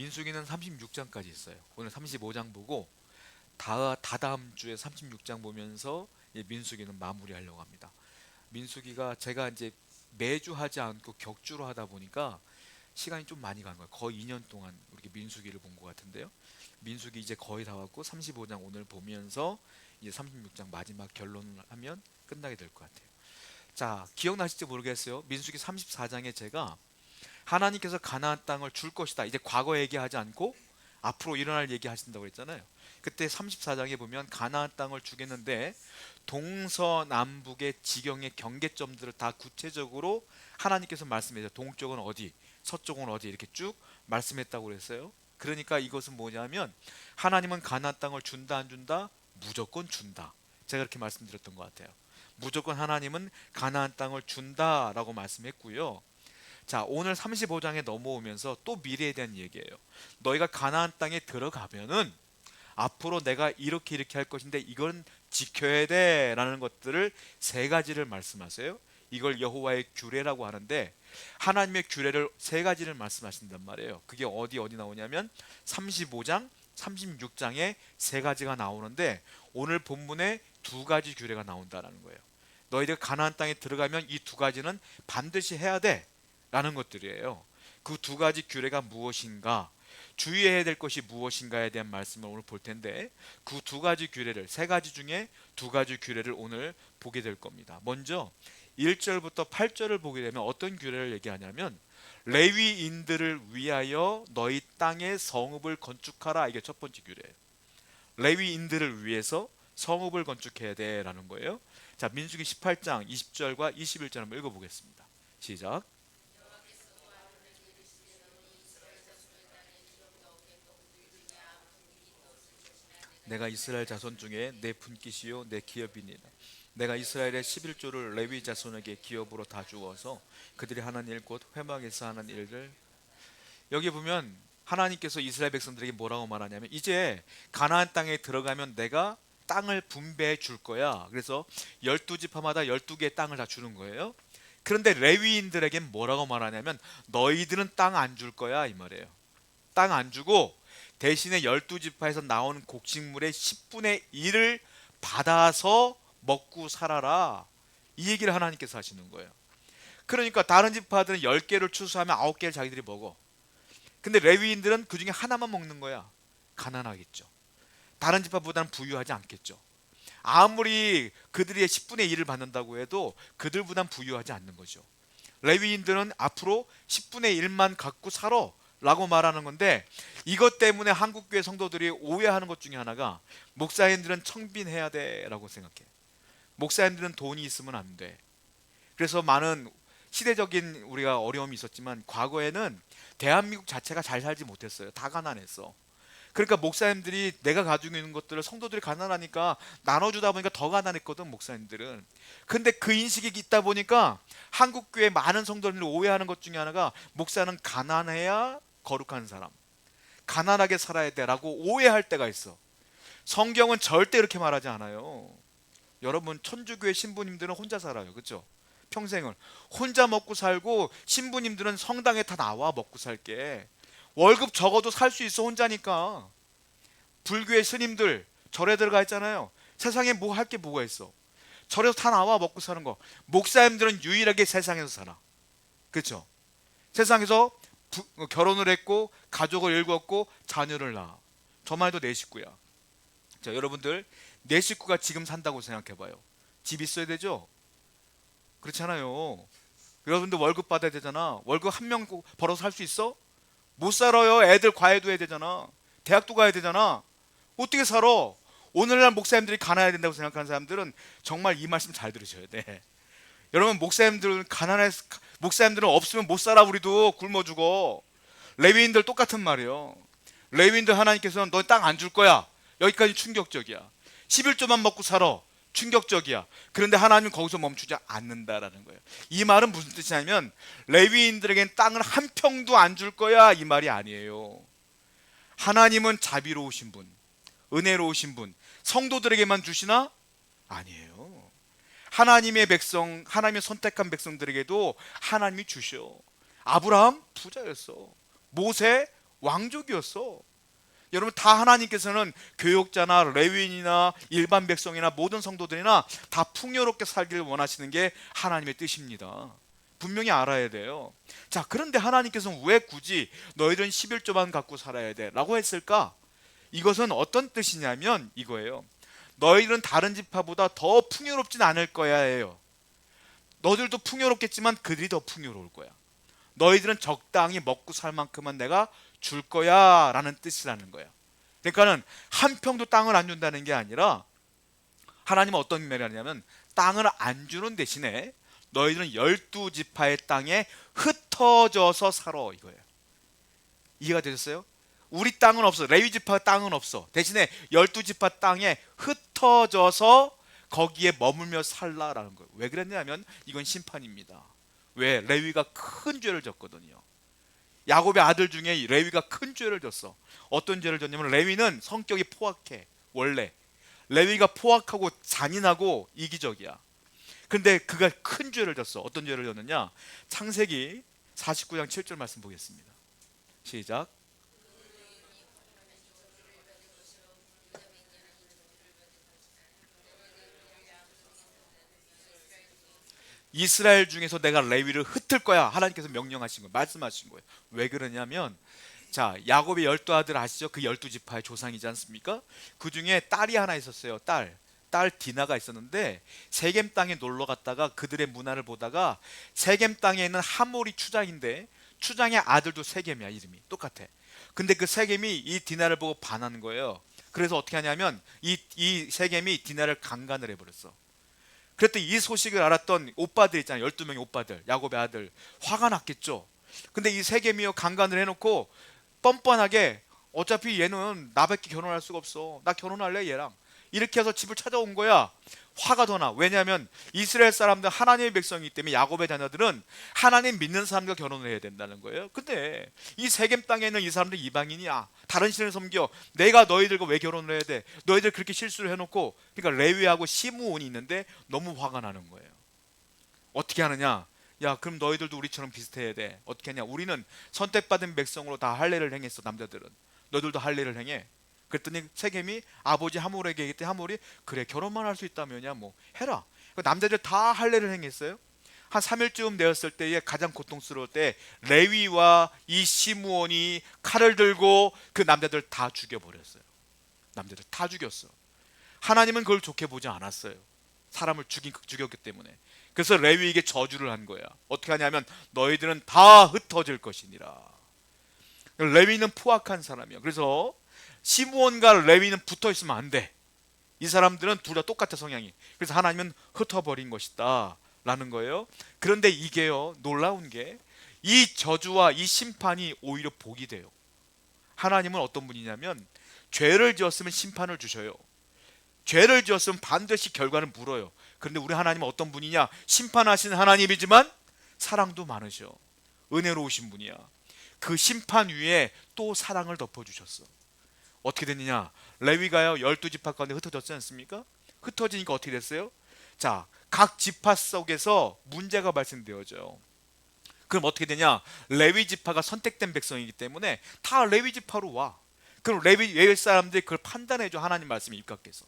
민수기는 36장까지 있어요. 오늘 35장 보고 다다음 주에 36장 보면서 민수기는 마무리하려고 합니다. 민수기가 제가 이제 매주 하지 않고 격주로 하다 보니까 시간이 좀 많이 간 거예요. 거의 2년 동안 우리 민수기를 본 것 같은데요. 민수기 이제 거의 다 왔고 35장 오늘 보면서 이제 36장 마지막 결론을 하면 끝나게 될 것 같아요. 자, 기억나실지 모르겠어요. 민수기 34장에 제가 하나님께서 가나안 땅을 줄 것이다. 이제 과거 얘기하지 않고 앞으로 일어날 얘기하신다고 했잖아요. 그때 34장에 보면 가나안 땅을 주겠는데 동서남북의 지경의 경계점들을 다 구체적으로 하나님께서 말씀해서 동쪽은 어디, 서쪽은 어디 이렇게 쭉 말씀했다고 그랬어요. 그러니까 이것은 뭐냐면 하나님은 가나안 땅을 준다 안 준다? 무조건 준다. 제가 그렇게 말씀드렸던 것 같아요. 무조건 하나님은 가나안 땅을 준다라고 말씀했고요. 자, 오늘 35장에 넘어오면서 또 미래에 대한 얘기예요. 너희가 가나안 땅에 들어가면은 앞으로 내가 이렇게 할 것인데 이건 지켜야 돼라는 것들을 세 가지를 말씀하세요. 이걸 여호와의 규례라고 하는데 하나님의 규례를 세 가지를 말씀하신단 말이에요. 그게 어디 나오냐면 35장, 36장에 세 가지가 나오는데 오늘 본문에 두 가지 규례가 나온다는 거예요. 너희들 가나안 땅에 들어가면 이 두 가지는 반드시 해야 돼 라는 것들이에요. 그 두 가지 규례가 무엇인가, 주의해야 될 것이 무엇인가에 대한 말씀을 오늘 볼 텐데 그 두 가지 규례를, 세 가지 중에 두 가지 규례를 오늘 보게 될 겁니다. 먼저 1절부터 8절을 보게 되면 어떤 규례를 얘기하냐면 레위인들을 위하여 너희 땅에 성읍을 건축하라. 이게 첫 번째 규례예요. 레위인들을 위해서 성읍을 건축해야 돼라는 거예요. 자, 민수기 18장 20절과 21절 한번 읽어보겠습니다. 시작. 내가 이스라엘 자손 중에 내 분깃이요 내 기업이니라. 내가 이스라엘의 11조를 레위 자손에게 기업으로 다 주어서 그들이 하는 일 곧 회막에서 하는 일을. 여기 보면 하나님께서 이스라엘 백성들에게 뭐라고 말하냐면 이제 가나안 땅에 들어가면 내가 땅을 분배해 줄 거야. 그래서 12지파마다 12개의 땅을 다 주는 거예요. 그런데 레위인들에겐 뭐라고 말하냐면 너희들은 땅 안 줄 거야 이 말이에요. 땅 안 주고 대신에 12지파에서 나온 곡식물의 10분의 1을 받아서 먹고 살아라. 이 얘기를 하나님께서 하시는 거예요. 그러니까 다른 지파들은 10개를 추수하면 9개를 자기들이 먹어. 근데 레위인들은 그 중에 하나만 먹는 거야. 가난하겠죠. 다른 지파보다는 부유하지 않겠죠. 아무리 그들이 10분의 1을 받는다고 해도 그들보단 부유하지 않는 거죠. 레위인들은 앞으로 10분의 1만 갖고 살아 라고 말하는 건데 이것 때문에 한국교회 성도들이 오해하는 것 중에 하나가 목사님들은 청빈해야 돼 라고 생각해. 목사님들은 돈이 있으면 안 돼. 그래서 많은 시대적인 우리가 어려움이 있었지만 과거에는 대한민국 자체가 잘 살지 못했어요. 다 가난했어. 그러니까 목사님들이 내가 가지고 있는 것들을 성도들이 가난하니까 나눠주다 보니까 더 가난했거든 목사님들은. 근데 그 인식이 있다 보니까 한국교회 많은 성도들이 오해하는 것 중에 하나가 목사는 가난해야 거룩한 사람, 가난하게 살아야 돼라고 오해할 때가 있어. 성경은 절대 이렇게 말하지 않아요. 여러분 천주교회 신부님들은 혼자 살아요. 그렇죠? 평생을 혼자 먹고 살고 신부님들은 성당에 다 나와 먹고 살게. 월급 적어도 살 수 있어 혼자니까. 불교의 스님들 절에 들어가 있잖아요. 세상에 뭐 할 게 뭐가 있어. 절에서 다 나와 먹고 사는 거. 목사님들은 유일하게 세상에서 살아. 그렇죠? 세상에서 결혼을 했고 가족을 일궜고 자녀를 낳아. 저만 해도 내 식구야. 자, 여러분들 내 식구가 지금 산다고 생각해봐요. 집 있어야 되죠? 그렇잖아요. 여러분들 월급 받아야 되잖아. 월급 한 명 벌어서 살 수 있어? 못 살아요. 애들 과외도 해야 되잖아. 대학도 가야 되잖아. 어떻게 살아? 오늘날 목사님들이 가난해야 된다고 생각하는 사람들은 정말 이 말씀 잘 들으셔야 돼. 여러분 목사님들은 목사님들은 없으면 못 살아. 우리도 굶어 죽어. 레위인들 똑같은 말이에요. 레위인들 하나님께서는 너 땅 안 줄 거야. 여기까지 충격적이야. 11조만 먹고 살아. 충격적이야. 그런데 하나님은 거기서 멈추지 않는다라는 거예요. 이 말은 무슨 뜻이냐면 레위인들에겐 땅을 한 평도 안 줄 거야 이 말이 아니에요. 하나님은 자비로우신 분, 은혜로우신 분, 성도들에게만 주시나? 아니에요. 하나님의 백성, 하나님의 선택한 백성들에게도 하나님이 주셔. 아브라함 부자였어. 모세 왕족이었어. 여러분, 다 하나님께서는 교역자나 레위인이나 일반 백성이나 모든 성도들이나 다 풍요롭게 살기를 원하시는 게 하나님의 뜻입니다. 분명히 알아야 돼요. 자, 그런데 하나님께서는 왜 굳이 너희들은 11조만 갖고 살아야 돼 라고 했을까? 이것은 어떤 뜻이냐면 이거예요. 너희들은 다른 지파보다 더 풍요롭진 않을 거야예요. 너희들도 풍요롭겠지만 그들이 더 풍요로울 거야. 너희들은 적당히 먹고 살 만큼만 내가 줄 거야 라는 뜻이라는 거야. 그러니까는 한 평도 땅을 안 준다는 게 아니라 하나님은 어떤 말을 하냐면 땅을 안 주는 대신에 너희들은 12지파의 땅에 흩어져서 살아 이거예요. 이해가 되셨어요? 우리 땅은 없어. 레위지파 땅은 없어. 대신에 12지파 땅에 흩어져서 거기에 머물며 살라라는 거예요. 왜 그랬냐면 이건 심판입니다. 왜? 레위가 큰 죄를 졌거든요. 야곱의 아들 중에 레위가 큰 죄를 졌어. 어떤 죄를 졌냐면 레위는 성격이 포악해. 원래 레위가 포악하고 잔인하고 이기적이야. 근데 그가 큰 죄를 졌어. 어떤 죄를 졌느냐? 창세기 49장 7절 말씀 보겠습니다. 시작. 이스라엘 중에서 내가 레위를 흩을 거야. 하나님께서 명령하신 거예요. 말씀하신 거예요. 왜 그러냐면 자, 야곱의 12아들 아시죠? 그 12지파의 조상이지 않습니까? 그 중에 딸이 하나 있었어요. 딸 디나가 있었는데 세겜 땅에 놀러 갔다가 그들의 문화를 보다가 세겜 땅에 있는 하몰이 추장인데 추장의 아들도 세겜이야. 이름이 똑같아. 근데 그 세겜이 이 디나를 보고 반하는 거예요. 그래서 어떻게 하냐면 이 세겜이 디나를 강간을 해버렸어. 그랬더니 이 소식을 알았던 오빠들 있잖아요. 12명의 오빠들, 야곱의 아들. 화가 났겠죠. 근데 이 세겜이요 강간을 해놓고 뻔뻔하게 어차피 얘는 나밖에 결혼할 수가 없어. 나 결혼할래 얘랑. 이렇게 해서 집을 찾아온 거야. 화가 더 나. 왜냐하면 이스라엘 사람들 하나님의 백성이기 때문에 야곱의 자녀들은 하나님 믿는 사람과 결혼을 해야 된다는 거예요. 근데 이 세겜 땅에 있는 이 사람들 이방인이야. 다른 신을 섬겨. 내가 너희들과 왜 결혼을 해야 돼? 너희들 그렇게 실수를 해놓고. 그러니까 레위하고 시므온이 있는데 너무 화가 나는 거예요. 어떻게 하느냐? 야, 그럼 너희들도 우리처럼 비슷해야 돼. 어떻게 하냐? 우리는 선택받은 백성으로 다 할례를 행했어. 남자들은. 너희들도 할례를 행해. 그랬더니 세겜이 아버지 하몰에게 얘기했더니 하몰이 그래 결혼만 할 수 있다면야 뭐 해라. 남자들 다 할례를 행했어요. 한 3일쯤 되었을 때에 가장 고통스러울 때 레위와 이 시므온이 칼을 들고 그 남자들 다 죽여버렸어요. 남자들 다 죽였어. 하나님은 그걸 좋게 보지 않았어요. 사람을 죽였기 때문에. 그래서 레위에게 저주를 한 거야. 어떻게 하냐면 너희들은 다 흩어질 것이니라. 레위는 포악한 사람이야. 그래서 시므온과 레위는 붙어 있으면 안 돼. 이 사람들은 둘 다 똑같아 성향이. 그래서 하나님은 흩어버린 것이다 라는 거예요. 그런데 이게요 놀라운 게 이 저주와 이 심판이 오히려 복이 돼요. 하나님은 어떤 분이냐면 죄를 지었으면 심판을 주셔요. 죄를 지었으면 반드시 결과는 물어요. 그런데 우리 하나님은 어떤 분이냐? 심판하시는 하나님이지만 사랑도 많으셔. 은혜로우신 분이야. 그 심판 위에 또 사랑을 덮어주셨어. 어떻게 됐느냐? 레위가요 12지파 가운데 흩어졌지 않습니까? 흩어지니까 어떻게 됐어요? 자, 각 지파 속에서 문제가 발생되어져요. 그럼 어떻게 되냐? 레위 지파가 선택된 백성이기 때문에 다 레위 지파로 와. 그럼 레위 사람들이 그걸 판단해줘. 하나님 말씀에 입각해서.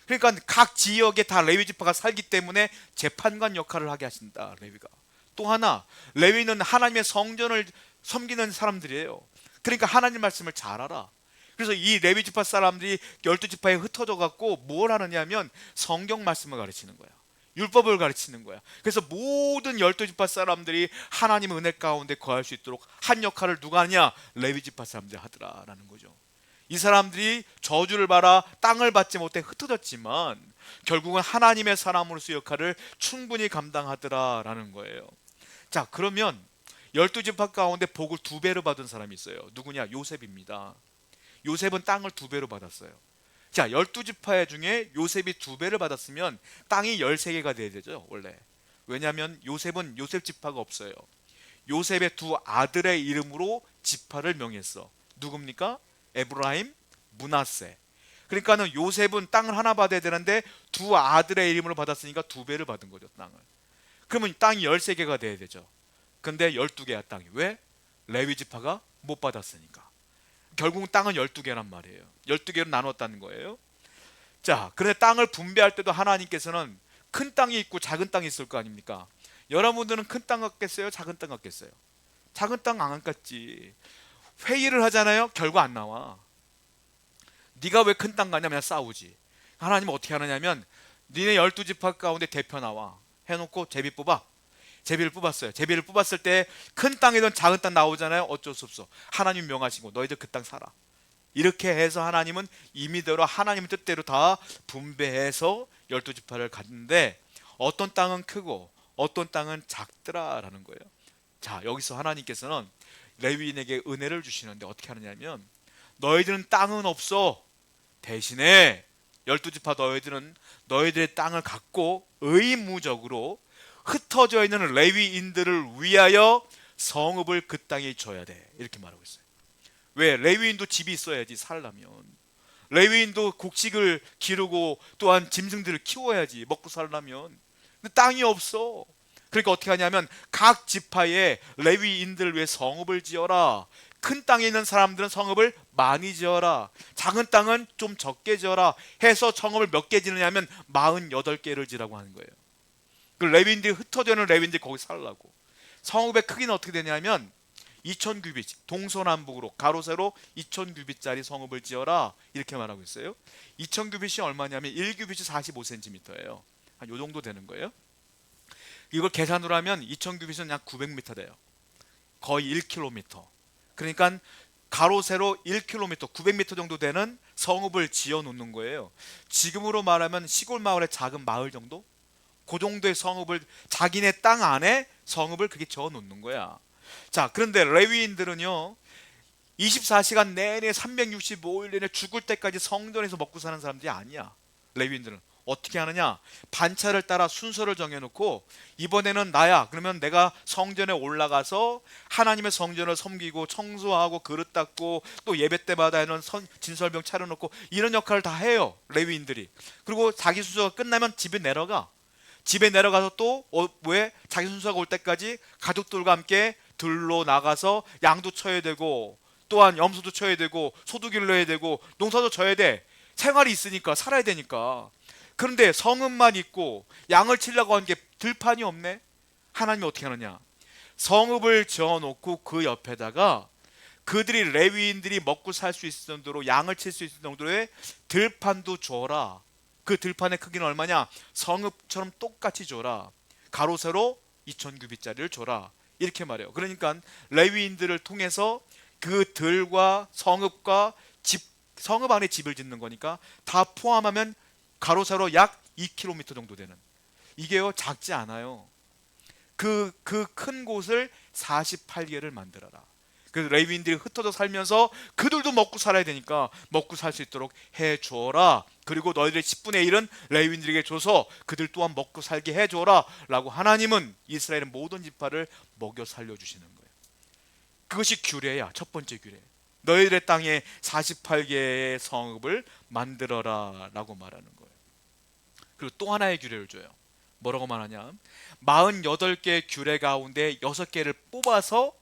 그러니까 각 지역에 다 레위 지파가 살기 때문에 재판관 역할을 하게 하신다. 레위가. 또 하나, 레위는 하나님의 성전을 섬기는 사람들이에요. 그러니까 하나님 말씀을 잘 알아. 그래서 이 레위 지파 사람들이 12지파에 흩어져 갖고 뭘 하느냐면 성경 말씀을 가르치는 거야. 율법을 가르치는 거야. 그래서 모든 12지파 사람들이 하나님의 은혜 가운데 거할 수 있도록 한 역할을 누가 하냐? 레위 지파 사람들이 하더라라는 거죠. 이 사람들이 저주를 받아 땅을 받지 못해 흩어졌지만 결국은 하나님의 사람으로서 역할을 충분히 감당하더라라는 거예요. 자, 그러면 12지파 가운데 복을 2배로 받은 사람이 있어요. 누구냐? 요셉입니다. 요셉은 땅을 2배로 받았어요. 자, 12지파 중에 요셉이 2배를 받았으면 땅이 13개가 돼야 되죠 원래. 왜냐하면 요셉은 요셉 지파가 없어요. 요셉의 2 아들의 이름으로 지파를 명했어. 누굽니까? 에브라임, 므낫세. 그러니까는 요셉은 땅을 하나 받아야 되는데 2 아들의 이름으로 받았으니까 2배를 받은 거죠 땅을. 그러면 땅이 13개가 돼야 되죠. 근데 12개야 땅이. 왜? 레위 지파가 못 받았으니까. 결국은 땅은 12개란 말이에요. 12개로 나눴다는 거예요. 자, 그런데 땅을 분배할 때도 하나님께서는 큰 땅이 있고 작은 땅이 있을 거 아닙니까? 여러분들은 큰 땅 같겠어요? 작은 땅 같겠어요? 작은 땅 안 같지. 회의를 하잖아요. 결과 안 나와. 네가 왜 큰 땅 가냐? 그냥 싸우지. 하나님은 어떻게 하느냐면 니네 12지파 가운데 대표 나와 해놓고 제비 뽑아. 제비를 뽑았어요. 제비를 뽑았을 때 큰 땅이든 작은 땅 나오잖아요. 어쩔 수 없어. 하나님 명하시고 너희들 그 땅 살아. 이렇게 해서 하나님은 임의대로 하나님의 뜻대로 다 분배해서 12지파를 갖는데 어떤 땅은 크고 어떤 땅은 작더라라는 거예요. 자, 여기서 하나님께서는 레위인에게 은혜를 주시는데 어떻게 하느냐면 너희들은 땅은 없어. 대신에 12지파 너희들은 너희들의 땅을 갖고 의무적으로 흩어져 있는 레위인들을 위하여 성읍을 그 땅에 줘야 돼. 이렇게 말하고 있어요. 왜? 레위인도 집이 있어야지 살려면. 레위인도 곡식을 기르고 또한 짐승들을 키워야지 먹고 살려면. 근데 땅이 없어. 그러니까 어떻게 하냐면 각 지파에 레위인들을 위해 성읍을 지어라. 큰 땅에 있는 사람들은 성읍을 많이 지어라. 작은 땅은 좀 적게 지어라. 해서 성읍을 몇 개 지느냐면 48개를 지라고 하는 거예요. 그 레위인들이 흩어져 있는 레위인들이 거기 살라고. 성읍의 크기는 어떻게 되냐면 2000규빗 동서남북으로 가로 세로 2000규빗짜리 성읍을 지어라 이렇게 말하고 있어요. 2000규빗이 얼마냐면 1규빗이 45cm예요. 한 요 정도 되는 거예요. 이걸 계산으로 하면 2000규빗은 약 900m 돼요. 거의 1km. 그러니까 가로 세로 1km 900m 정도 되는 성읍을 지어 놓는 거예요. 지금으로 말하면 시골 마을의 작은 마을 정도? 그 정도의 성읍을 자기네 땅 안에 성읍을 그게 지어 놓는 거야. 자, 그런데 레위인들은요 24시간 내내 365일 내내 죽을 때까지 성전에서 먹고 사는 사람들이 아니야. 레위인들은 어떻게 하느냐, 반차를 따라 순서를 정해놓고 이번에는 나야. 그러면 내가 성전에 올라가서 하나님의 성전을 섬기고 청소하고 그릇 닦고 또 예배 때마다 하는 진설병 차려놓고 이런 역할을 다 해요 레위인들이. 그리고 자기 순서가 끝나면 집에 내려가. 집에 내려가서 또 왜 자기 순서가 올 때까지 가족들과 함께 들로 나가서 양도 쳐야 되고 또한 염소도 쳐야 되고 소도 길러야 되고 농사도 져야 돼. 생활이 있으니까 살아야 되니까. 그런데 성읍만 있고 양을 치려고 하는 게 들판이 없네. 하나님이 어떻게 하느냐, 성읍을 지어놓고 그 옆에다가 그들이 레위인들이 먹고 살 수 있을 정도로 양을 칠 수 있을 정도의 들판도 줘라. 그 들판의 크기는 얼마냐, 성읍처럼 똑같이 줘라. 가로 세로 2000규빗짜리를 줘라 이렇게 말해요. 그러니까 레위인들을 통해서 그 들과 성읍과 집, 성읍 안에 집을 짓는 거니까 다 포함하면 가로 세로 약 2km 정도 되는, 이게요 작지 않아요. 그 큰 곳을 48개를 만들어라. 그래서 레위인들이 흩어져 살면서 그들도 먹고 살아야 되니까 먹고 살 수 있도록 해줘라. 그리고 너희들의 10분의 1은 레위인들에게 줘서 그들 또한 먹고 살게 해줘라 라고 하나님은 이스라엘의 모든 지파를 먹여 살려주시는 거예요. 그것이 규례야. 첫 번째 규례. 너희들의 땅에 48개의 성읍을 만들어라 라고 말하는 거예요. 그리고 또 하나의 규례를 줘요. 뭐라고 말하냐, 48개의 규례 가운데 6개를 뽑아서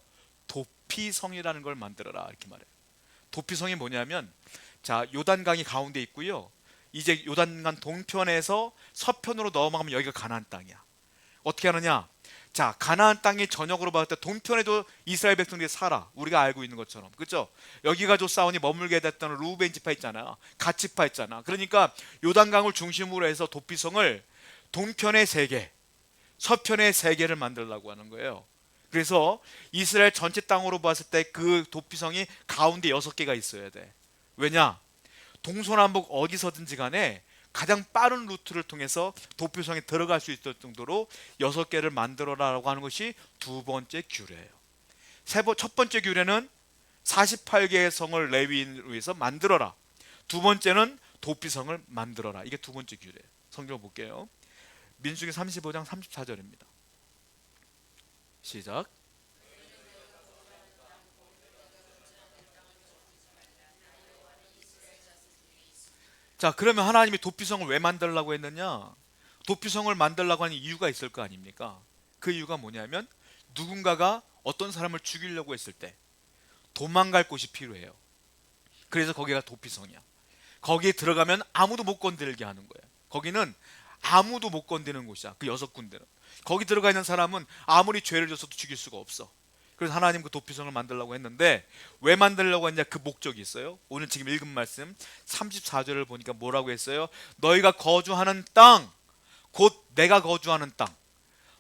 도피성이라는 걸 만들어라 이렇게 말해요. 도피성이 뭐냐면, 자, 요단강이 가운데 있고요, 이제 요단강 동편에서 서편으로 넘어가면 여기가 가나안 땅이야. 어떻게 하느냐, 자, 가나안 땅이 전역으로 봤을 때 동편에도 이스라엘 백성들이 살아. 우리가 알고 있는 것처럼. 그렇죠? 여기가 조사원이 머물게 됐던 루벤 지파 있잖아. 갓 지파 있잖아. 그러니까 요단강을 중심으로 해서 도피성을 동편에 3개, 서편에 3개를 만들려고 하는 거예요. 그래서 이스라엘 전체 땅으로 봤을 때 그 도피성이 가운데 6개가 있어야 돼. 왜냐? 동서남북 어디서든지 간에 가장 빠른 루트를 통해서 도피성에 들어갈 수 있을 정도로 6개를 만들어라라고 하는 것이 두 번째 규례예요. 첫 번째 규례는 48개의 성을 레위인을 위해서 만들어라. 두 번째는 도피성을 만들어라. 이게 두 번째 규례예요. 성경 볼게요. 민수기 35장 34절입니다. 시작. 자, 그러면 하나님이 도피성을 왜 만들려고 했느냐? 도피성을 만들려고 하는 이유가 있을 거 아닙니까? 그 이유가 뭐냐면 누군가가 어떤 사람을 죽이려고 했을 때 도망갈 곳이 필요해요. 그래서 거기가 도피성이야. 거기에 들어가면 아무도 못 건들게 하는 거야. 거기는 아무도 못 건드는 곳이야. 그 6군데는. 거기 들어가 있는 사람은 아무리 죄를 졌어도 죽일 수가 없어. 그래서 하나님 그 도피성을 만들려고 했는데, 왜 만들려고 했냐, 그 목적이 있어요. 오늘 지금 읽은 말씀 34절을 보니까 뭐라고 했어요? 너희가 거주하는 땅, 곧 내가 거주하는 땅.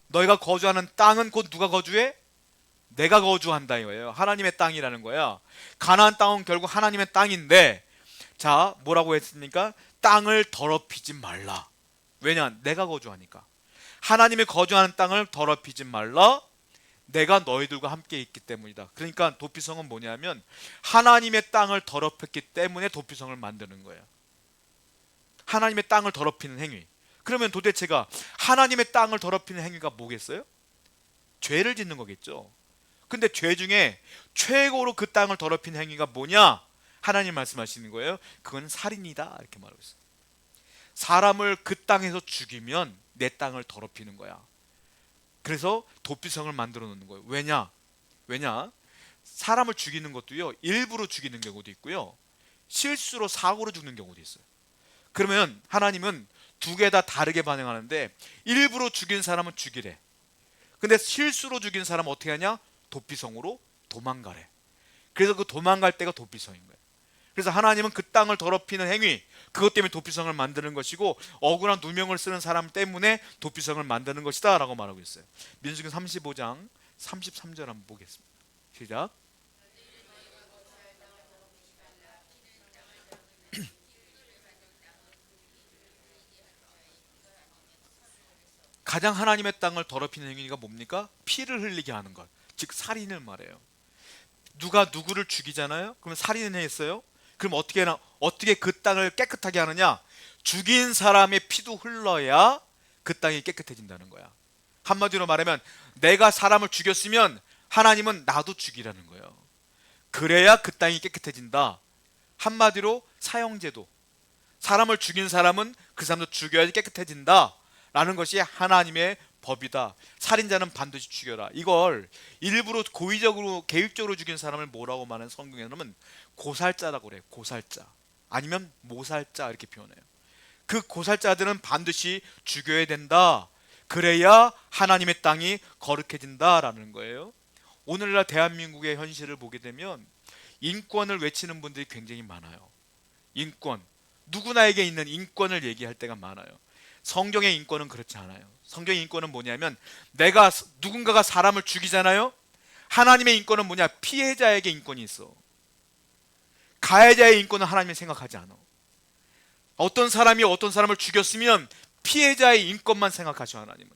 너희가 거주하는 땅은 곧 누가 거주해? 내가 거주한다 이거예요. 하나님의 땅이라는 거야. 가나안 땅은 결국 하나님의 땅인데, 자, 뭐라고 했습니까? 땅을 더럽히지 말라. 왜냐? 내가 거주하니까. 하나님이 거주하는 땅을 더럽히지 말라. 내가 너희들과 함께 있기 때문이다. 그러니까 도피성은 뭐냐면 하나님의 땅을 더럽혔기 때문에 도피성을 만드는 거예요. 하나님의 땅을 더럽히는 행위. 그러면 도대체가 하나님의 땅을 더럽히는 행위가 뭐겠어요? 죄를 짓는 거겠죠. 근데 죄 중에 최고로 그 땅을 더럽히는 행위가 뭐냐? 하나님 말씀하시는 거예요. 그건 살인이다 이렇게 말하고 있어요. 사람을 그 땅에서 죽이면 내 땅을 더럽히는 거야. 그래서 도피성을 만들어 놓는 거예요. 왜냐? 사람을 죽이는 것도요, 일부러 죽이는 경우도 있고요, 실수로 사고로 죽는 경우도 있어요. 그러면 하나님은 두 개 다 다르게 반응하는데, 일부러 죽인 사람은 죽이래. 근데 실수로 죽인 사람은 어떻게 하냐? 도피성으로 도망가래. 그래서 그 도망갈 때가 도피성인 거예요. 그래서 하나님은 그 땅을 더럽히는 행위, 그것 때문에 도피성을 만드는 것이고, 억울한 누명을 쓰는 사람 때문에 도피성을 만드는 것이다 라고 말하고 있어요. 민수기 35장 33절 한번 보겠습니다. 시작. 가장 하나님의 땅을 더럽히는 행위가 뭡니까? 피를 흘리게 하는 것, 즉 살인을 말해요. 누가 누구를 죽이잖아요? 그러면 살인을 했어요? 그럼 어떻게 그 땅을 깨끗하게 하느냐? 죽인 사람의 피도 흘러야 그 땅이 깨끗해진다는 거야. 한마디로 말하면 내가 사람을 죽였으면 하나님은 나도 죽이라는 거예요. 그래야 그 땅이 깨끗해진다. 한마디로 사형제도, 사람을 죽인 사람은 그 사람도 죽여야지 깨끗해진다 라는 것이 하나님의 법이다. 살인자는 반드시 죽여라. 이걸 일부러 고의적으로 계획적으로 죽인 사람을 뭐라고 말하는 성경에는 고살자라고 그래요. 고살자, 아니면 모살자 이렇게 표현해요. 그 고살자들은 반드시 죽여야 된다. 그래야 하나님의 땅이 거룩해진다라는 거예요. 오늘날 대한민국의 현실을 보게 되면 인권을 외치는 분들이 굉장히 많아요. 인권, 누구나에게 있는 인권을 얘기할 때가 많아요. 성경의 인권은 그렇지 않아요. 성경의 인권은 뭐냐면, 누군가가 사람을 죽이잖아요. 하나님의 인권은 뭐냐? 피해자에게 인권이 있어. 가해자의 인권은 하나님이 생각하지 않아. 어떤 사람이 어떤 사람을 죽였으면 피해자의 인권만 생각하셔. 하나님은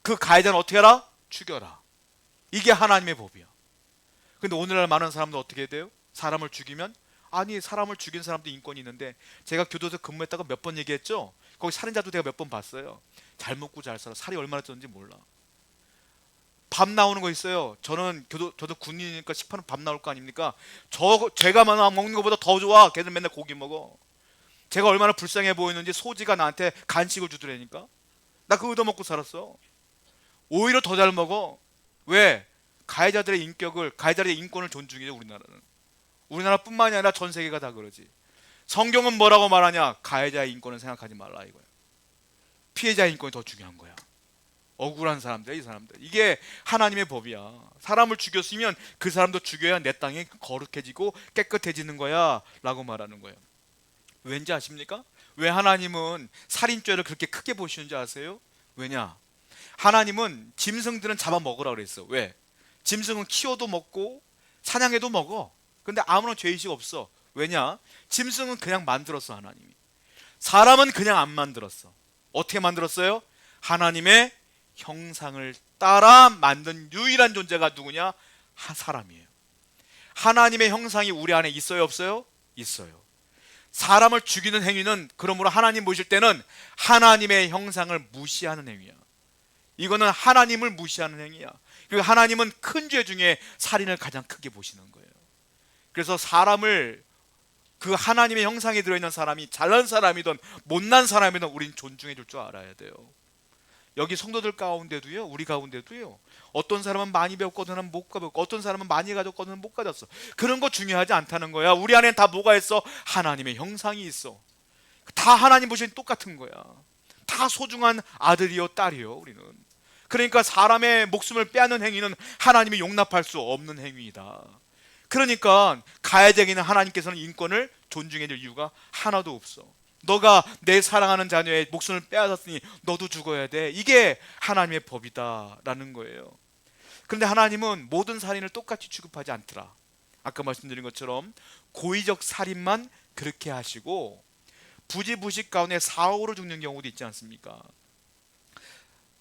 그 가해자는 어떻게 하라? 죽여라. 이게 하나님의 법이야. 근데 오늘날 많은 사람들 어떻게 돼요? 사람을 죽이면, 아니 사람을 죽인 사람도 인권이 있는데, 제가 교도소 근무했다가 몇 번 얘기했죠. 거기 살인자도 제가 몇 번 봤어요. 잘 먹고 잘 살아. 살이 얼마나 쪘는지 몰라. 밥 나오는 거 있어요. 저도 군인이니까 식판은 밥 나올 거 아닙니까? 제가 먹는 것보다 더 좋아. 걔들 맨날 고기 먹어. 제가 얼마나 불쌍해 보이는지 소지가 나한테 간식을 주더라니까. 나 그거 얻어먹고 살았어. 오히려 더 잘 먹어. 왜? 가해자들의 인권을 존중해요. 우리나라뿐만이 아니라 전 세계가 다 그러지. 성경은 뭐라고 말하냐? 가해자의 인권을 생각하지 말라 이거야. 피해자의 인권이 더 중요한 거야. 억울한 사람들, 이 사람들. 이게 하나님의 법이야. 사람을 죽였으면 그 사람도 죽여야 내 땅이 거룩해지고 깨끗해지는 거야 라고 말하는 거예요. 왠지 아십니까? 왜 하나님은 살인죄를 그렇게 크게 보시는지 아세요? 왜냐? 하나님은 짐승들은 잡아먹으라 그랬어. 왜? 짐승은 키워도 먹고 사냥해도 먹어. 근데 아무런 죄의식 없어. 왜냐? 짐승은 그냥 만들었어. 하나님이. 사람은 그냥 안 만들었어. 어떻게 만들었어요? 하나님의 형상을 따라 만든 유일한 존재가 누구냐? 사람이에요. 하나님의 형상이 우리 안에 있어요, 없어요? 있어요. 사람을 죽이는 행위는 그러므로 하나님 보실 때는 하나님의 형상을 무시하는 행위야. 이거는 하나님을 무시하는 행위야. 그리고 하나님은 큰 죄 중에 살인을 가장 크게 보시는 거예요. 그래서 사람을, 그 하나님의 형상에 들어있는 사람이 잘난 사람이든 못난 사람이든 우린 존중해 줄 줄 알아야 돼요. 여기 성도들 가운데도요, 우리 가운데도요, 어떤 사람은 많이 배웠거든 못 배웠고, 어떤 사람은 많이 가졌거든 못 가졌어. 그런 거 중요하지 않다는 거야. 우리 안에 다 뭐가 있어? 하나님의 형상이 있어. 다 하나님 보시니 똑같은 거야. 다 소중한 아들이요 딸이요 우리는. 그러니까 사람의 목숨을 빼앗는 행위는 하나님이 용납할 수 없는 행위이다. 그러니까 가해자에게는 하나님께서는 인권을 존중해 줄 이유가 하나도 없어. 너가 내 사랑하는 자녀의 목숨을 빼앗았으니 너도 죽어야 돼. 이게 하나님의 법이다 라는 거예요. 그런데 하나님은 모든 살인을 똑같이 취급하지 않더라. 아까 말씀드린 것처럼 고의적 살인만 그렇게 하시고 부지부식 가운데 사고로 죽는 경우도 있지 않습니까?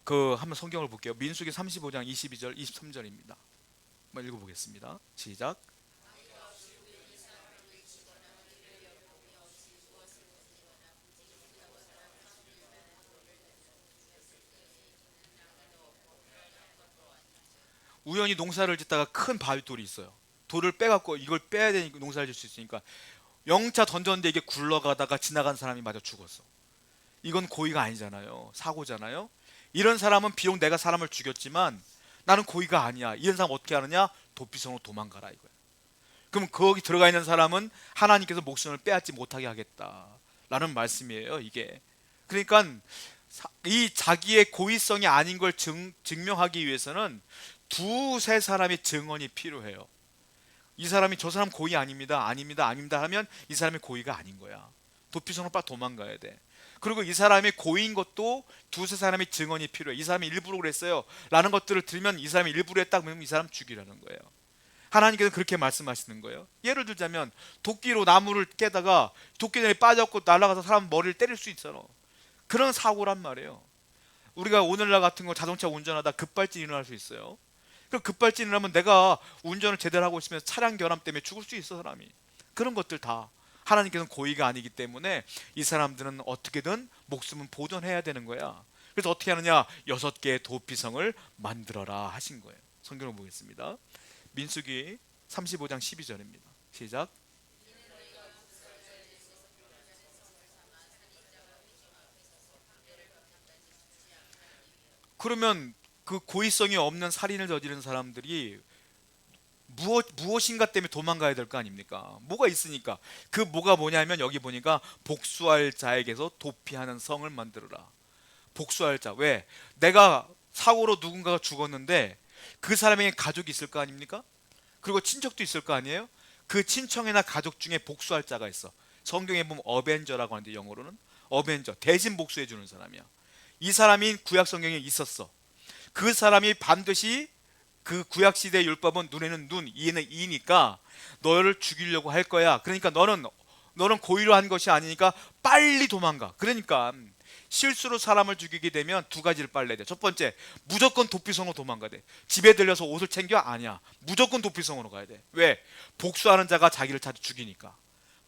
한번 성경을 볼게요. 민수기 35장 22절 23절입니다. 한번 읽어보겠습니다. 시작. 우연히 농사를 짓다가 큰 바위돌이 있어요. 돌을 빼갖고 이걸 빼야 되니까 농사를 짓 수 있으니까 영차 던졌는데 이게 굴러가다가 지나간 사람이 맞아 죽었어. 이건 고의가 아니잖아요. 사고잖아요. 이런 사람은 비록 내가 사람을 죽였지만 나는 고의가 아니야. 이런 사람 어떻게 하느냐? 도피성으로 도망가라 이거야. 그럼 거기 들어가 있는 사람은 하나님께서 목숨을 빼앗지 못하게 하겠다라는 말씀이에요. 이게. 그러니까 이 자기의 고의성이 아닌 걸 증명하기 위해서는 두세 사람의 증언이 필요해요. 이 사람이 저 사람 고의 아닙니다, 아닙니다, 아닙니다 하면 이 사람이 고의가 아닌 거야. 도피성으로 빨리 도망가야 돼. 그리고 이 사람이 고의인 것도 두세 사람의 증언이 필요해. 이 사람이 일부러 그랬어요 라는 것들을 들으면 이 사람이 일부러 했다 그러면 이 사람 죽이라는 거예요. 하나님께서 그렇게 말씀하시는 거예요. 예를 들자면 도끼로 나무를 깨다가 도끼전에 빠졌고 날아가서 사람 머리를 때릴 수 있잖아. 그런 사고란 말이에요. 우리가 오늘날 같은 거 자동차 운전하다 급발진이 일어날 수 있어요. 그 급발진이 일어나면 내가 운전을 제대로 하고 있으면 차량 결함 때문에 죽을 수 있어 사람이. 그런 것들 다 하나님께서는 고의가 아니기 때문에 이 사람들은 어떻게든 목숨은 보존해야 되는 거야. 그래서 어떻게 하느냐? 6개의 도피성을 만들어라 하신 거예요. 성경을 보겠습니다. 민수기 35장 12절입니다. 시작. 그러면 그 고의성이 없는 살인을 저지른 사람들이 무엇인가 때문에 도망가야 될 거 아닙니까? 뭐가 있으니까. 그 뭐가 뭐냐면 여기 보니까 복수할 자에게서 도피하는 성을 만들어라. 복수할 자. 왜? 내가 사고로 누군가가 죽었는데 그 사람에게 가족이 있을 거 아닙니까? 그리고 친척도 있을 거 아니에요? 그 친척이나 가족 중에 복수할 자가 있어. 성경에 보면 어벤져라고 하는데 영어로는 어벤져, 대신 복수해 주는 사람이야. 이 사람이 구약 성경에 있었어. 그 사람이 반드시 그 구약 시대의 율법은 눈에는 눈, 이에는 이니까 너를 죽이려고 할 거야. 그러니까 너는 고의로 한 것이 아니니까 빨리 도망가. 그러니까 실수로 사람을 죽이게 되면 두 가지를 빨래야 돼. 첫 번째, 무조건 도피성으로 도망가야 돼. 집에 들려서 옷을 챙겨? 아니야. 무조건 도피성으로 가야 돼. 왜? 복수하는 자가 자기를 자주 죽이니까.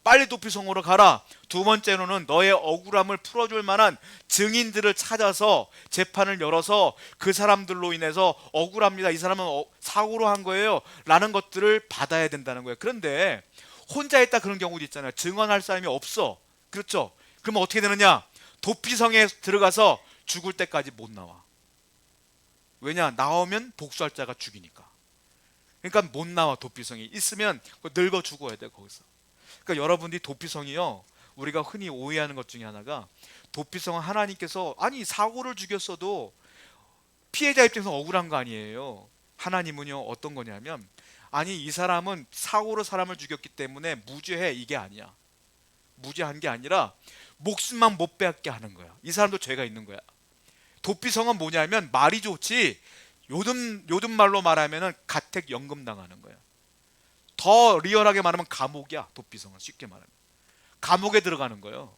빨리 도피성으로 가라. 두 번째로는 너의 억울함을 풀어줄 만한 증인들을 찾아서 재판을 열어서 그 사람들로 인해서 억울합니다. 이 사람은 사고로 한 거예요. 라는 것들을 받아야 된다는 거예요. 그런데 혼자 있다 그런 경우도 있잖아요. 증언할 사람이 없어. 그렇죠? 그러면 어떻게 되느냐? 도피성에 들어가서 죽을 때까지 못 나와. 왜냐? 나오면 복수할 자가 죽이니까. 그러니까 못 나와. 도피성이 있으면 늙어 죽어야 돼 거기서. 그러니까 여러분들이 도피성이요, 우리가 흔히 오해하는 것 중에 하나가 도피성은 하나님께서 아니 사고를 죽였어도 피해자 입장에서 억울한 거 아니에요. 하나님은요 어떤 거냐면 아니 이 사람은 사고로 사람을 죽였기 때문에 무죄해 이게 아니야. 무죄한 게 아니라 목숨만 못 빼앗게 하는 거야. 이 사람도 죄가 있는 거야. 도피성은 뭐냐면 말이 좋지 요즘 말로 말하면은 가택연금 당하는 거야. 더 리얼하게 말하면 감옥이야. 도피성은 쉽게 말하면 감옥에 들어가는 거예요.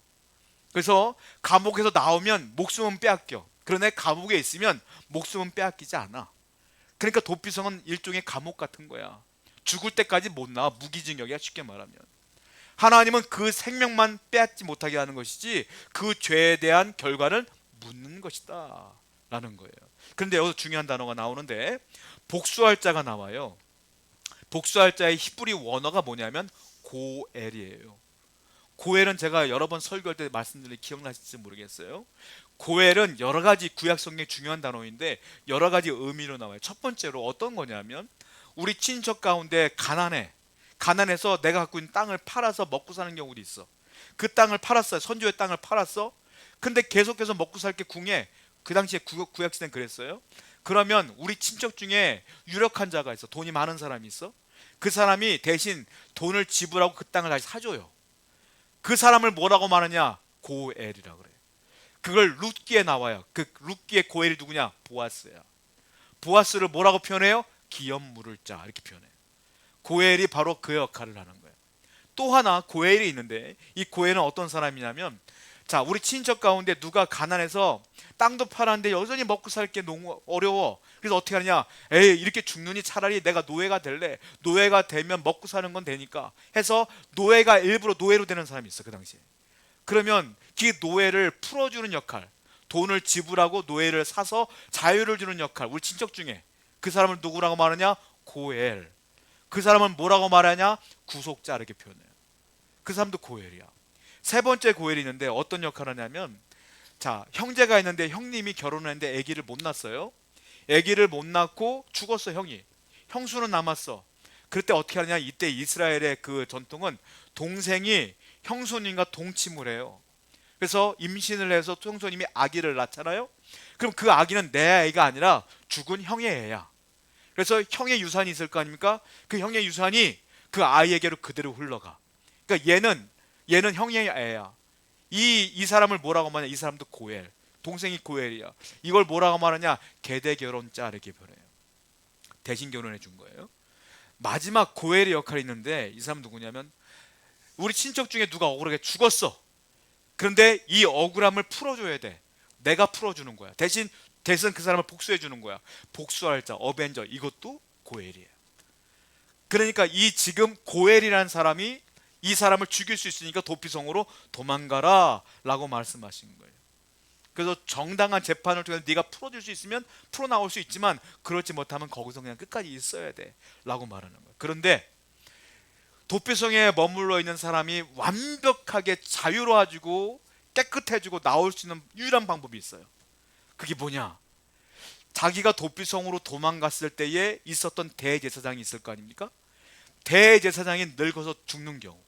그래서 감옥에서 나오면 목숨은 빼앗겨. 그러나 감옥에 있으면 목숨은 빼앗기지 않아. 그러니까 도피성은 일종의 감옥 같은 거야. 죽을 때까지 못 나와. 무기징역이야 쉽게 말하면. 하나님은 그 생명만 빼앗지 못하게 하는 것이지 그 죄에 대한 결과를 묻는 것이다 라는 거예요. 그런데 여기서 중요한 단어가 나오는데 복수할 자가 나와요. 복수할 자의 히브리 원어가 뭐냐면 고엘이에요. 고엘은 제가 여러 번 설교할 때 말씀드린 기억나실지 모르겠어요. 고엘은 여러 가지 구약 성경의 중요한 단어인데 여러 가지 의미로 나와요. 첫 번째로 어떤 거냐면 우리 친척 가운데 가난해서 내가 갖고 있는 땅을 팔아서 먹고 사는 경우도 있어. 그 땅을 팔았어요. 선조의 땅을 팔았어. 근데 계속해서 먹고 살 게 궁해. 그 당시에 구약 시대는 그랬어요. 그러면 우리 친척 중에 유력한 자가 있어. 돈이 많은 사람이 있어. 그 사람이 대신 돈을 지불하고 그 땅을 다시 사줘요. 그 사람을 뭐라고 말하냐? 고엘이라 그래요. 그걸 룻기에 나와요. 그 룻기의 고엘이 누구냐? 보아스야. 보아스를 뭐라고 표현해요? 기업 물을 자 이렇게 표현해요. 고엘이 바로 그 역할을 하는 거예요. 또 하나 고엘이 있는데 이 고엘은 어떤 사람이냐면 자, 우리 친척 가운데 누가 가난해서 땅도 팔았는데 여전히 먹고 살 게 너무 어려워. 그래서 어떻게 하느냐? 에이, 이렇게 죽느니 차라리 내가 노예가 될래. 노예가 되면 먹고 사는 건 되니까 해서 노예가 일부러 노예로 되는 사람이 있어, 그 당시에. 그러면 그 노예를 풀어주는 역할, 돈을 지불하고 노예를 사서 자유를 주는 역할, 우리 친척 중에 그 사람을 누구라고 말하냐? 고엘. 그 사람은 뭐라고 말하냐? 구속자 이렇게 표현해요. 그 사람도 고엘이야. 세 번째 고엘이 있는데 어떤 역할을 하냐면 자, 형제가 있는데 형님이 결혼했는데 아기를 못 낳았어요. 아기를 못 낳고 죽었어, 형이. 형수는 남았어. 그럴 때 어떻게 하느냐? 이때 이스라엘의 그 전통은 동생이 형수님과 동침을 해요. 그래서 임신을 해서 형수님이 아기를 낳잖아요. 그럼 그 아기는 내 아이가 아니라 죽은 형의 애야. 그래서 형의 유산이 있을 거 아닙니까? 그 형의 유산이 그 아이에게로 그대로 흘러가. 그러니까 얘는 형의 애야. 이 사람을 뭐라고 말하냐? 이 사람도 고엘. 동생이 고엘이야. 이걸 뭐라고 말하냐? 계대 결혼자 이렇게 표현해요. 대신 결혼해 준 거예요. 마지막 고엘의 역할이 있는데 이 사람 누구냐면 우리 친척 중에 누가 억울하게 죽었어. 그런데 이 억울함을 풀어줘야 돼. 내가 풀어주는 거야. 대신 그 사람을 복수해 주는 거야. 복수할 자, 어벤져. 이것도 고엘이에요. 그러니까 이 지금 고엘이라는 사람이 이 사람을 죽일 수 있으니까 도피성으로 도망가라 라고 말씀하신 거예요. 그래서 정당한 재판을 통해서 네가 풀어줄 수 있으면 풀어나올 수 있지만 그렇지 못하면 거기서 그냥 끝까지 있어야 돼 라고 말하는 거예요. 그런데 도피성에 머물러 있는 사람이 완벽하게 자유로워지고 깨끗해지고 나올 수 있는 유일한 방법이 있어요. 그게 뭐냐? 자기가 도피성으로 도망갔을 때에 있었던 대제사장이 있을 거 아닙니까? 대제사장이 늙어서 죽는 경우,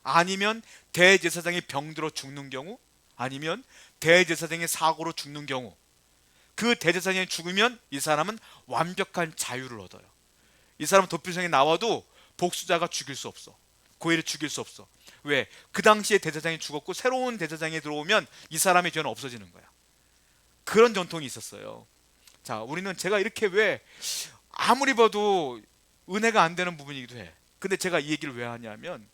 아니면 대제사장이 병들어 죽는 경우, 아니면 대제사장이 사고로 죽는 경우, 그 대제사장이 죽으면 이 사람은 완벽한 자유를 얻어요. 이 사람은 도피성에 나와도 복수자가 죽일 수 없어. 고엘이 죽일 수 없어. 왜? 그 당시에 대제사장이 죽었고 새로운 대제사장이 들어오면 이 사람의 죄는 없어지는 거야. 그런 전통이 있었어요. 자, 우리는 제가 이렇게 왜 아무리 봐도 은혜가 안 되는 부분이기도 해. 근데 제가 이 얘기를 왜 하냐면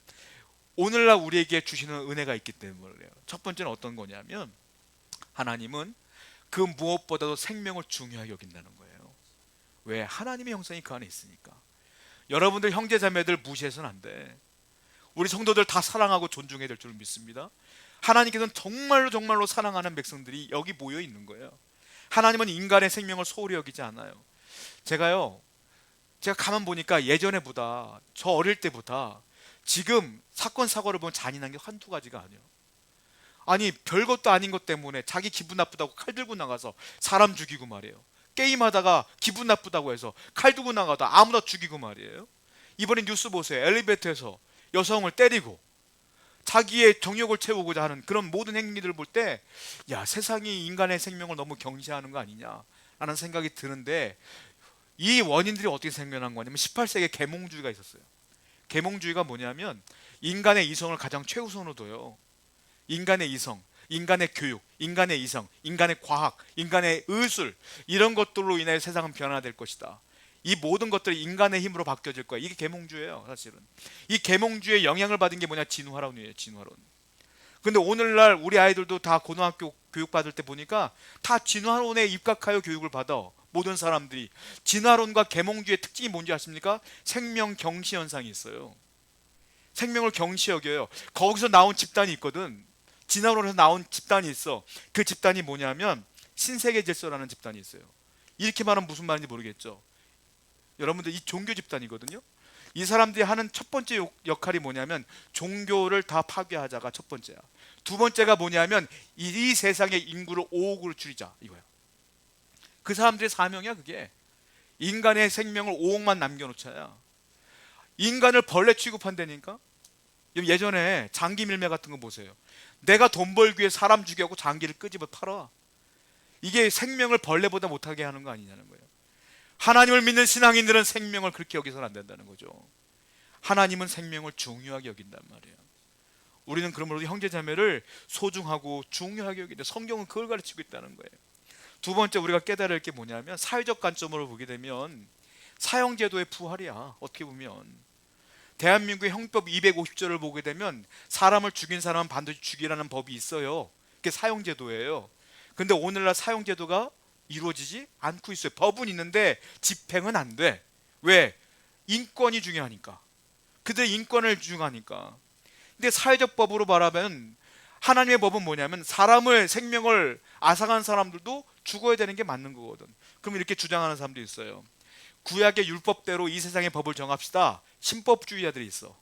오늘날 우리에게 주시는 은혜가 있기 때문에 그래요. 첫 번째는 어떤 거냐면 하나님은 그 무엇보다도 생명을 중요하게 여긴다는 거예요. 왜? 하나님의 형상이 그 안에 있으니까. 여러분들 형제자매들 무시해서는 안 돼. 우리 성도들 다 사랑하고 존중해야 될 줄 믿습니다. 하나님께서는 정말로 사랑하는 백성들이 여기 모여 있는 거예요. 하나님은 인간의 생명을 소홀히 여기지 않아요. 제가 가만 보니까 예전에보다, 저 어릴 때보다 지금 사건 사고를 보면 잔인한 게 한두 가지가 아니에요. 아니, 별것도 아닌 것 때문에 자기 기분 나쁘다고 칼 들고 나가서 사람 죽이고 말이에요. 게임하다가 기분 나쁘다고 해서 칼 들고 나가다 아무나 죽이고 말이에요. 이번에 뉴스 보세요. 엘리베이터에서 여성을 때리고 자기의 정욕을 채우고자 하는 그런 모든 행위들을 볼 때, 야, 세상이 인간의 생명을 너무 경시하는 거 아니냐 라는 생각이 드는데, 이 원인들이 어떻게 생겨난 거냐면 18세기에 계몽주의가 있었어요. 계몽주의가 뭐냐면 인간의 이성을 가장 최우선으로 둬요. 인간의 이성, 인간의 교육, 인간의 이성, 인간의 과학, 인간의 의술, 이런 것들로 인해 세상은 변화될 것이다. 이 모든 것들이 인간의 힘으로 바뀌어질 거야. 이게 계몽주의예요, 사실은. 이 계몽주의의 영향을 받은 게 뭐냐? 진화론이에요, 진화론. 근데 오늘날 우리 아이들도 다 고등학교 교육 받을 때 보니까 다 진화론에 입각하여 교육을 받아. 모든 사람들이. 진화론과 계몽주의의 특징이 뭔지 아십니까? 생명 경시 현상이 있어요. 생명을 경시 여겨요. 거기서 나온 집단이 있거든. 진화론에서 나온 집단이 있어. 그 집단이 뭐냐면 신세계 질서라는 집단이 있어요. 이렇게 말하면 무슨 말인지 모르겠죠. 여러분들, 이 종교 집단이거든요. 이 사람들이 하는 첫 번째 역할이 뭐냐면 종교를 다 파괴하자가 첫 번째야. 두 번째가 뭐냐면 이 세상의 인구를 5억으로 줄이자 이거야. 그 사람들의 사명이야 그게. 인간의 생명을 5억만 남겨놓자야. 인간을 벌레 취급한다니까. 예전에 장기 밀매 같은 거 보세요. 내가 돈 벌기 위해 사람 죽여고 장기를 끄집어 팔아. 이게 생명을 벌레보다 못하게 하는 거 아니냐는 거예요. 하나님을 믿는 신앙인들은 생명을 그렇게 여기서는 안 된다는 거죠. 하나님은 생명을 중요하게 여긴단 말이에요. 우리는 그러므로 형제자매를 소중하고 중요하게 여기는데 성경은 그걸 가르치고 있다는 거예요. 두 번째 우리가 깨달을 게 뭐냐면 사회적 관점으로 보게 되면 사형제도의 부활이야. 어떻게 보면 대한민국의 형법 250조를 보게 되면 사람을 죽인 사람은 반드시 죽이라는 법이 있어요. 그게 사형제도예요. 근데 오늘날 사형제도가 이루어지지 않고 있어요. 법은 있는데 집행은 안 돼. 왜? 인권이 중요하니까. 그들의 인권을 중요하니까. 근데 사회적 법으로 말하면 하나님의 법은 뭐냐면 사람을 생명을 앗아간 사람들도 죽어야 되는 게 맞는 거거든. 그럼 이렇게 주장하는 사람도 있어요. 구약의 율법대로 이 세상의 법을 정합시다. 신법주의자들이 있어.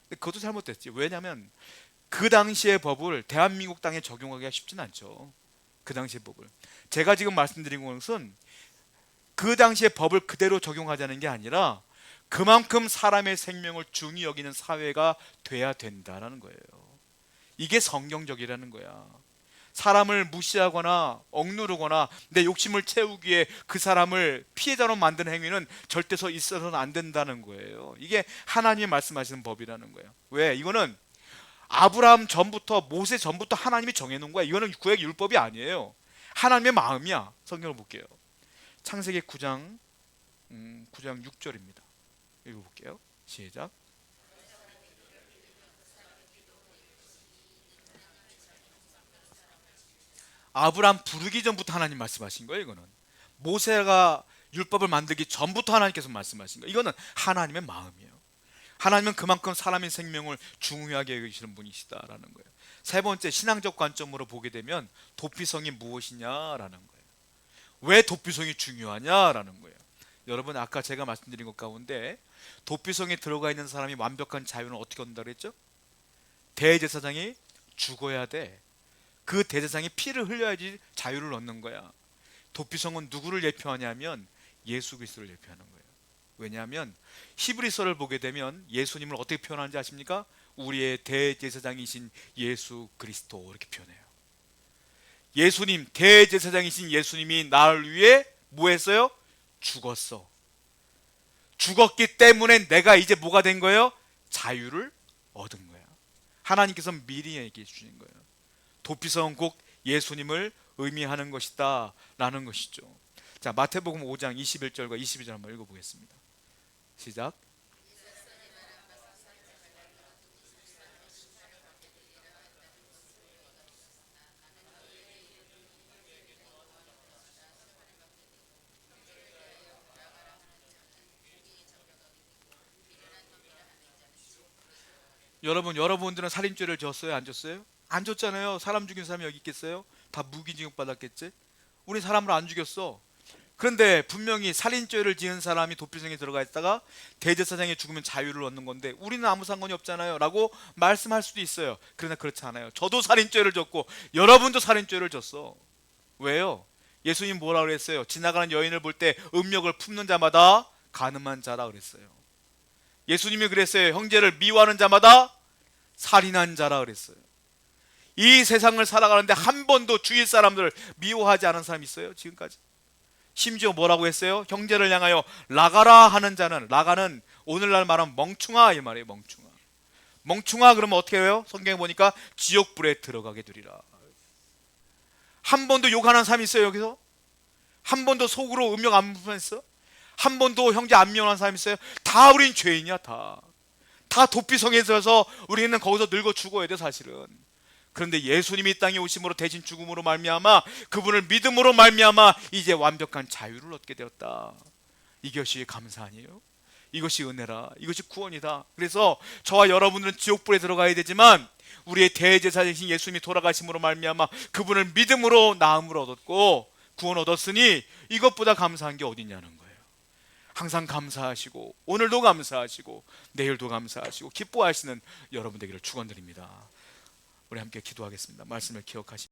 근데 그것도 잘못됐지. 왜냐하면 그 당시의 법을 대한민국 땅에 적용하기가 쉽진 않죠. 그 당시의 법을. 제가 지금 말씀드린 것은 그 당시의 법을 그대로 적용하자는 게 아니라 그만큼 사람의 생명을 중히 여기는 사회가 돼야 된다는 거예요. 이게 성경적이라는 거야. 사람을 무시하거나 억누르거나 내 욕심을 채우기 위해 그 사람을 피해자로 만드는 행위는 절대 있어서는 안 된다는 거예요. 이게 하나님이 말씀하시는 법이라는 거예요. 왜? 이거는 아브라함 전부터 모세 전부터 하나님이 정해놓은 거야. 이거는 구약 율법이 아니에요. 하나님의 마음이야. 성경을 볼게요. 창세기 9장 6절입니다. 읽어볼게요. 시작. 아브라함 부르기 전부터 하나님 말씀하신 거예요. 이거는 모세가 율법을 만들기 전부터 하나님께서 말씀하신 거예요. 이거는 하나님의 마음이에요. 하나님은 그만큼 사람의 생명을 중요하게 여기시는 분이시다라는 거예요. 세 번째 신앙적 관점으로 보게 되면 도피성이 무엇이냐라는 거예요. 왜 도피성이 중요하냐라는 거예요. 여러분 아까 제가 말씀드린 것 가운데 도피성에 들어가 있는 사람이 완벽한 자유는 어떻게 얻는다고 그랬죠? 대제사장이 죽어야 돼. 그 대제사장이 피를 흘려야지 자유를 얻는 거야. 도피성은 누구를 예표하냐면 예수 그리스도를 예표하는 거예요. 왜냐하면 히브리서를 보게 되면 예수님을 어떻게 표현하는지 아십니까? 우리의 대제사장이신 예수 그리스도 이렇게 표현해요. 예수님, 대제사장이신 예수님이 나를 위해 뭐 했어요? 죽었어. 죽었기 때문에 내가 이제 뭐가 된 거예요? 자유를 얻은 거야. 하나님께서 미리 얘기해 주신 거예요. 도피성은 꼭 예수님을 의미하는 것이다 라는 것이죠. 자, 마태복음 5장 21절과 22절 한번 읽어보겠습니다. 시작. 여러분들은 살인죄를 졌어요? 안 졌어요? 안 졌잖아요. 사람 죽인 사람이 여기 있겠어요? 다 무기징역 받았겠지? 우리 사람을 안 죽였어. 그런데 분명히 살인죄를 지은 사람이 도피성에 들어가 있다가 대제사장이 죽으면 자유를 얻는 건데 우리는 아무 상관이 없잖아요 라고 말씀할 수도 있어요. 그러나 그렇지 않아요. 저도 살인죄를 졌고 여러분도 살인죄를 졌어. 왜요? 예수님 뭐라 그랬어요? 지나가는 여인을 볼 때 음욕을 품는 자마다 간음한 자라 그랬어요. 예수님이 그랬어요. 형제를 미워하는 자마다 살인한 자라 그랬어요. 이 세상을 살아가는데 한 번도 주위 사람들을 미워하지 않은 사람이 있어요? 지금까지? 심지어 뭐라고 했어요? 형제를 향하여 라가라 하는 자는, 라가는 오늘날 말하면 멍충아 이 말이에요. 멍충아. 멍충아 그러면 어떻게 해요? 성경에 보니까 지옥불에 들어가게 되리라. 한 번도 욕하는 사람이 있어요 여기서? 한 번도 속으로 음욕 안 품었어? 한 번도 형제 안 미워하는 사람이 있어요? 다 우린 죄인이야. 다 도피성에 있어서 우리는 거기서 늙어 죽어야 돼 사실은. 그런데 예수님이 이 땅에 오심으로 대신 죽음으로 말미암아 그분을 믿음으로 말미암아 이제 완벽한 자유를 얻게 되었다. 이것이 감사 아니에요? 이것이 은혜라. 이것이 구원이다. 그래서 저와 여러분들은 지옥불에 들어가야 되지만 우리의 대제사장이신 예수님이 돌아가심으로 말미암아 그분을 믿음으로 나음을 얻었고 구원 얻었으니 이것보다 감사한 게 어디냐는 거예요. 항상 감사하시고 오늘도 감사하시고 내일도 감사하시고 기뻐하시는 여러분 되기를 축원드립니다. 우리 함께 기도하겠습니다. 말씀을 기억하시고